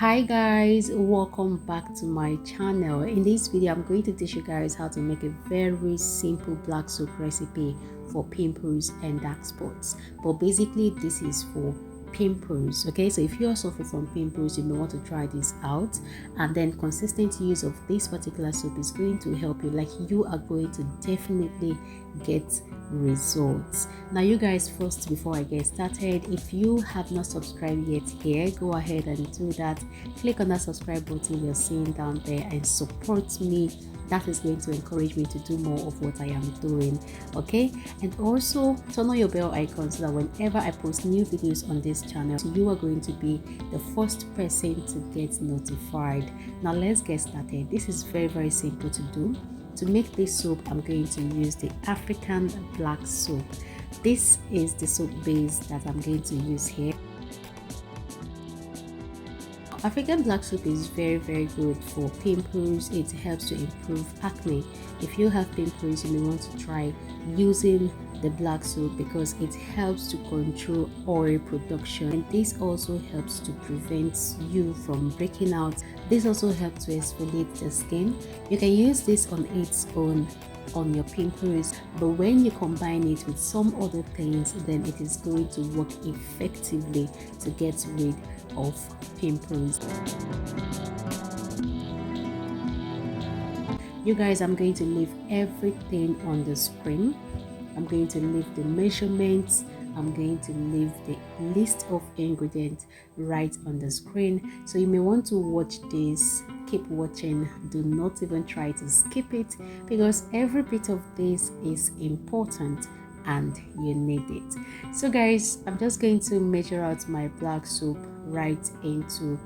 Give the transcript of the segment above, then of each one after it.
Hi guys, welcome back to my channel. In this video I'm going to teach you guys how to make a very simple black soap recipe for pimples and dark spots. But basically this is for pimples. Okay, so if you are suffering from pimples, you may want to try this out, and then consistent use of this particular soap is going to help you. Like, you are going to definitely get results. Now you guys, first, before I get started, if you have not subscribed yet here, go ahead and do that. Click on that subscribe button you're seeing down there and support me. That is going to encourage me to do more of what I am doing. Okay, and also turn on your bell icon so that whenever I post new videos on this channel, you are going to be the first person to get notified. Now let's get started. This is very simple to do. To make this soap, I'm going to use the African black soap. This is the soap base that I'm going to use here. African black soap is very good for pimples. It helps to improve acne. If you have pimples, you may want to try using the black soap because it helps to control oil production, and this also helps to prevent you from breaking out. This also helps to exfoliate the skin. You can use this on its own on your pimples, but when you combine it with some other things, then it is going to work effectively to get rid of pimples. You guys, I'm going to leave everything on the screen. I'm going to leave the measurements. I'm going to leave the list of ingredients right on the screen. So you may want to watch this. Keep watching. Do not even try to skip it because every bit of this is important and you need it. So guys, I'm just going to measure out my black soap right into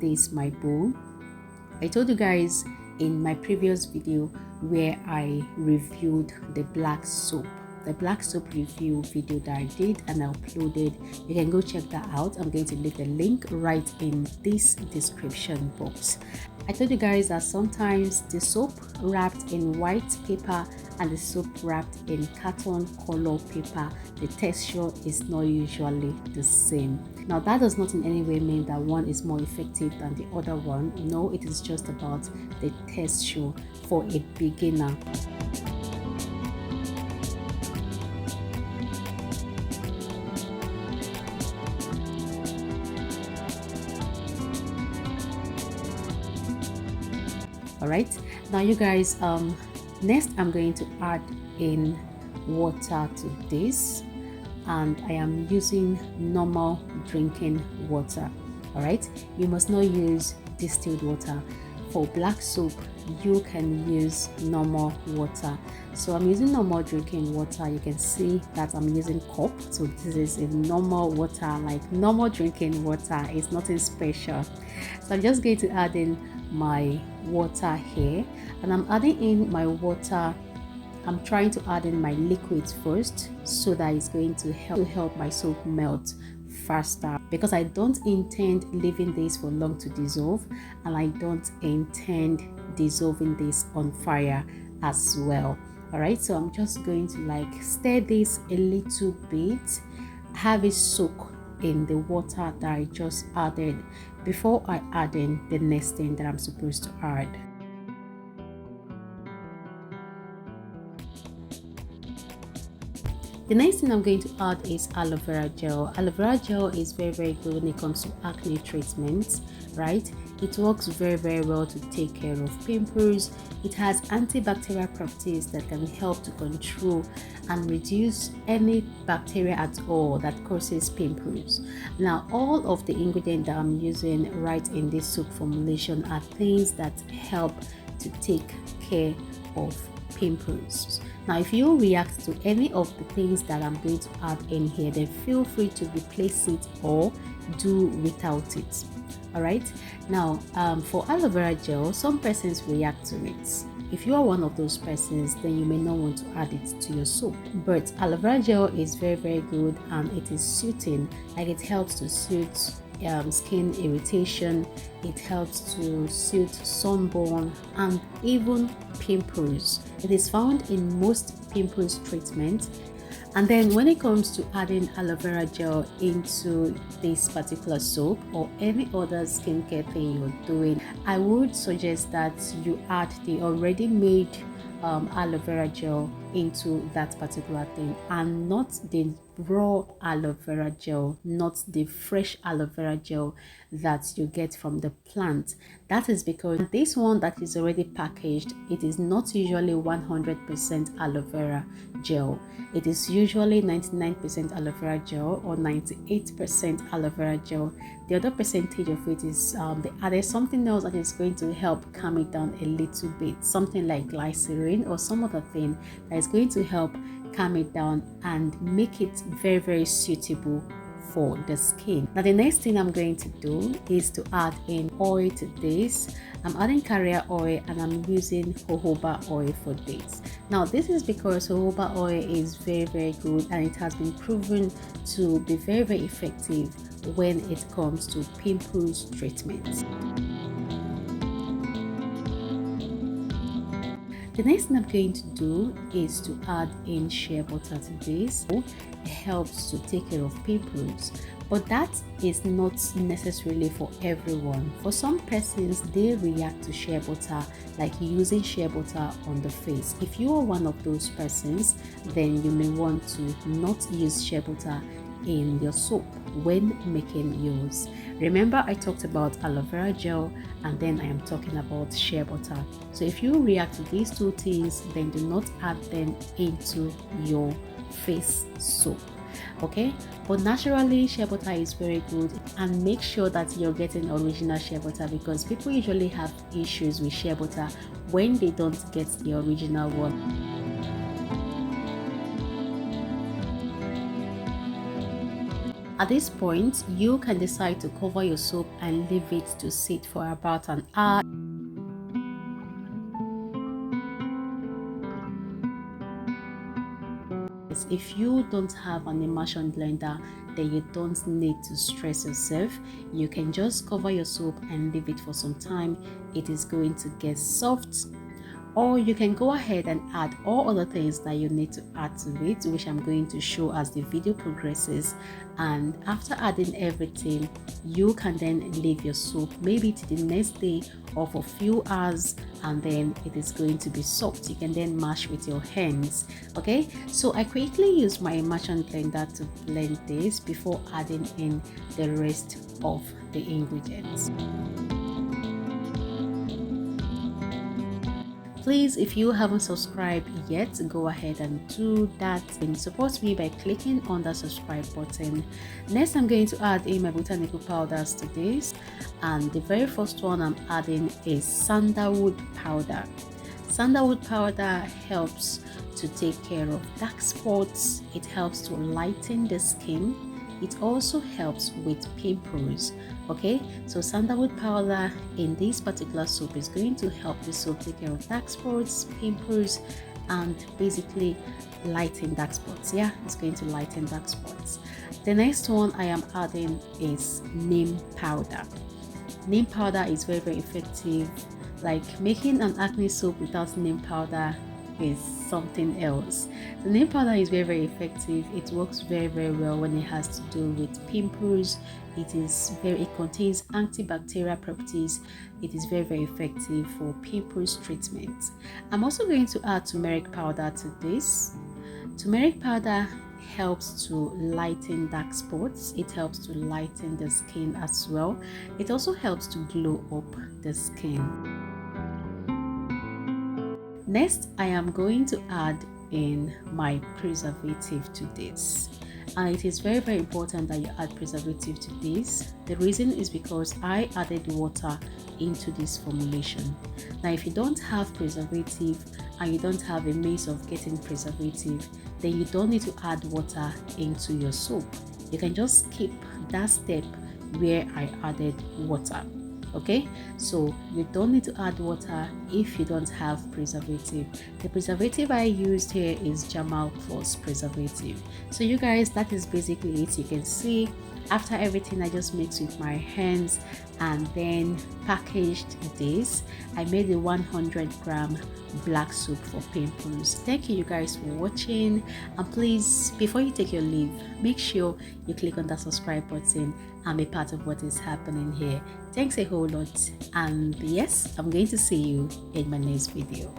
this my bowl. I told you guys in my previous video where I reviewed the black soap review video that I did and I uploaded. You can go check that out. I'm going to leave the link right in this description box. I told you guys that sometimes the soap wrapped in white paper and the soap wrapped in carton color paper, the texture is not usually the same. Now that does not in any way mean that one is more effective than the other one. No, it is just about the texture for a beginner. All right, now you guys, next I'm going to add in water to this, and I am using normal drinking water. All right, you must not use distilled water. For black soap, you can use normal water. So I'm using normal drinking water. You can see that I'm using cup, so this is a normal water, like normal drinking water. It's nothing special. So I'm just going to add in my water here, and I'm adding in my water. I'm trying to add in my liquid first so that it's going to help my soap melt faster, because I don't intend leaving this for long to dissolve, and I don't intend dissolving this on fire as well. All right, so I'm just going to like stir this a little bit, have it soak in the water that I just added before I add in the next thing that I'm supposed to add. The next thing I'm going to add is aloe vera gel. Aloe vera gel is very good when it comes to acne treatments, right? It works very well to take care of pimples. It has antibacterial properties that can help to control and reduce any bacteria at all that causes pimples. Now, all of the ingredients that I'm using right in this soap formulation are things that help to take care of pimples. Now, if you react to any of the things that I'm going to add in here, then feel free to replace it or do without it. All right, now for aloe vera gel, some persons react to it. If you are one of those persons, then you may not want to add it to your soap. But aloe vera gel is very good, and it is soothing. Like, it helps to soothe skin irritation, it helps to soothe sunburn and even pimples. It is found in most pimples treatments, And then when it comes to adding aloe vera gel into this particular soap or any other skincare thing you're doing, I would suggest that you add the already made aloe vera gel into that particular thing, and not the raw aloe vera gel, not the fresh aloe vera gel that you get from the plant. That is because this one that is already packaged, it is not usually 100% aloe vera gel. It is usually 99% aloe vera gel or 98% aloe vera gel. The other percentage of it is they added something else that is going to help calm it down a little bit, something like glycerin or some other thing that is going to help calm it down and make it very, very suitable for the skin. Now the next thing I'm going to do is to add in oil to this. I'm adding carrier oil and I'm using jojoba oil for this. Now this is because jojoba oil is very, very good and it has been proven to be very, very effective when it comes to pimples treatments. The next thing I'm going to do is to add in shea butter to this. It helps to take care of pimples, but that is not necessarily for everyone. For some persons, they react to shea butter like using shea butter on the face. If you are one of those persons, then you may want to not use shea butter in your soap when making yours. Remember, I talked about aloe vera gel and then I am talking about shea butter. So if you react to these two things, then do not add them into your face soap. Okay, but naturally shea butter is very good, and make sure that you're getting original shea butter, because people usually have issues with shea butter when they don't get the original one. At this point, you can decide to cover your soap and leave it to sit for about an hour. If you don't have an immersion blender, then you don't need to stress yourself. You can just cover your soap and leave it for some time. It is going to get soft. Or you can go ahead and add all other things that you need to add to it, which I'm going to show as the video progresses. And after adding everything, you can then leave your soap maybe to the next day or for a few hours, and then it is going to be soft. You can then mash with your hands. Okay, so I quickly use my immersion blender to blend this before adding in the rest of the ingredients. Please, if you haven't subscribed yet, go ahead and do that and support me by clicking on the subscribe button. Next, I'm going to add in my botanical powders to this, and the very first one I'm adding is sandalwood powder. Sandalwood powder helps to take care of dark spots. It helps to lighten the skin. It also helps with pimples. Okay, so sandalwood powder in this particular soap is going to help the soap take care of dark spots, pimples, and basically lighten dark spots. Yeah, it's going to lighten dark spots. The next one I am adding is neem powder. Neem powder is very, very effective. Like, making an acne soap without neem powder is something else. The neem powder is very, very effective. It works very, very well when it has to do with pimples. It contains antibacterial properties. It is very, very effective for pimples treatment. I'm also going to add turmeric powder to this. Turmeric powder helps to lighten dark spots. It helps to lighten the skin as well. It also helps to glow up the skin. Next, I am going to add in my preservative to this. And it is very, very important that you add preservative to this. The reason is because I added water into this formulation. Now, if you don't have preservative and you don't have a means of getting preservative, then you don't need to add water into your soap. You can just skip that step where I added water. Okay, so you don't need to add water if you don't have preservative. The preservative I used here is Jamal Plus preservative. So you guys, that is basically it. You can see After everything, I just mixed with my hands and then packaged this. I made a 100-gram black soup for pimples. Thank you guys for watching, and please, before you take your leave, make sure you click on that subscribe button and be part of what is happening here. Thanks a whole lot, and yes, I'm going to see you in my next video.